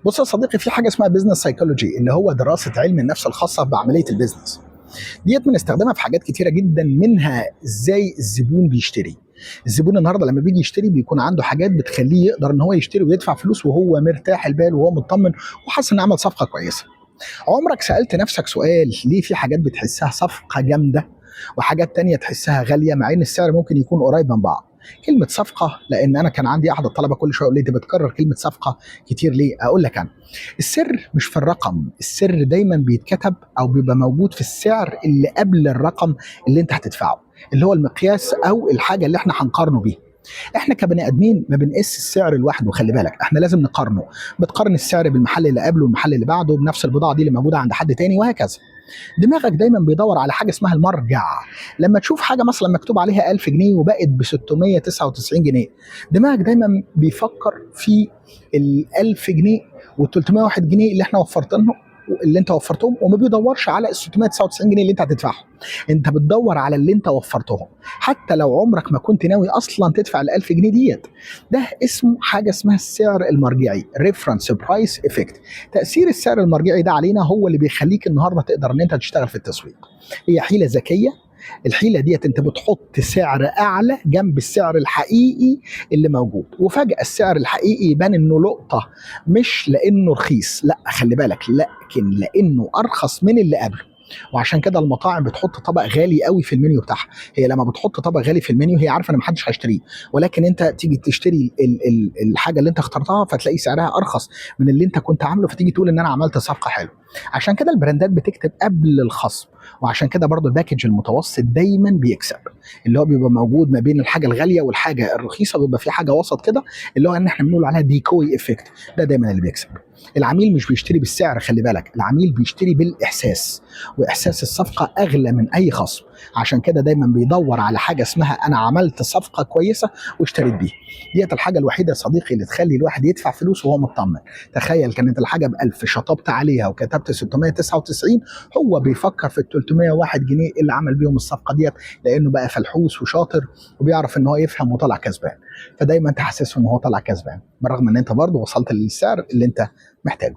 بص يا صديقي، في حاجه اسمها بزنس سايكولوجي، اللي هو دراسه علم النفس الخاصه بعمليه البيزنس. ديت بنستخدمها في حاجات كتيره جدا، منها ازاي الزبون بيشتري. الزبون النهارده لما بيجي يشتري بيكون عنده حاجات بتخليه يقدر ان هو يشتري ويدفع فلوس وهو مرتاح البال وهو مطمن وحاسس ان عمل صفقه كويسه. عمرك سالت نفسك سؤال ليه في حاجات بتحسها صفقه جامده وحاجات تانية تحسها غاليه مع ان السعر ممكن يكون قريب من بعض؟ كلمه صفقه، لان انا كان عندي احد الطلبه كل شويه يقول لي انت بتكرر كلمه صفقه كتير ليه؟ اقول لك انا، السر مش في الرقم، السر دايما بيتكتب او بيبقى موجود في السعر اللي قبل الرقم اللي انت هتدفعه، اللي هو المقياس او الحاجه اللي احنا هنقارنه بيها. احنا كبني ادمين ما بنقيس السعر لوحده، خلي بالك احنا لازم نقارنه. بتقارن السعر بالمحل اللي قبله والمحل اللي بعده بنفس البضاعه دي اللي موجوده عند حد تاني وهكذا. دماغك دايما بيدور على حاجه اسمها المرجع. لما تشوف حاجه مثلا مكتوب عليها 1000 جنيه وبقت ب 699 جنيه، دماغك دايما بيفكر في ال 1000 جنيه وال 301 جنيه اللي احنا وفرتهم، اللي انت وفرتهم، وما بيدورش على ال 699 جنيه اللي انت هتدفعهم. انت بتدور على اللي انت وفرتهم، حتى لو عمرك ما كنت ناوي اصلا تدفع ال 1000 جنيه ديت. ده اسمه حاجه اسمها السعر المرجعي، ريفرنس برايس افكت. تاثير السعر المرجعي ده علينا هو اللي بيخليك النهارده تقدر ان انت تشتغل في التسويق. هي حيله ذكيه. الحيله ديت انت بتحط سعر اعلى جنب السعر الحقيقي اللي موجود، وفجاه السعر الحقيقي يبان انه لقطه، مش لانه رخيص، لا خلي بالك، لكن لانه ارخص من اللي قبله. وعشان كده المطاعم بتحط طبق غالي قوي في المنيو بتاعها. هي لما بتحط طبق غالي في المنيو هي عارفه ان محدش هيشتريه، ولكن انت تيجي تشتري الحاجه اللي انت اخترتها فتلاقي سعرها ارخص من اللي انت كنت عامله، فتيجي تقول ان انا عملت صفقه حلوه. عشان كده البراندات بتكتب قبل الخصم. وعشان كده برضو الباكج المتوسط دايما بيكسب، اللي هو بيبقى موجود ما بين الحاجه الغاليه والحاجه الرخيصه، بيبقى في حاجه وسط كده، اللي هو ان احنا بنقول عليها ديكوي افكت. ده دايما اللي بيكسب. العميل مش بيشتري بالسعر، خلي بالك، العميل بيشتري بالاحساس، واحساس الصفقه اغلى من اي خصم. عشان كده دايما بيدور على حاجه اسمها انا عملت صفقه كويسه واشتريت بيها. ديت الحاجه الوحيده يا صديقي اللي تخلي الواحد يدفع فلوس وهو مطمن. تخيل كانت الحاجه ب 1000 شطبت عليها وكتبت 699، هو بيفكر في ال 301 جنيه اللي عمل بيهم الصفقه ديت، لانه بقى فلحوس وشاطر وبيعرف ان هو يفهم وطلع كسبان. فدايما تحسسه ان هو طلع كسبان، بالرغم ان انت برضه وصلت للسعر اللي انت محتاجه.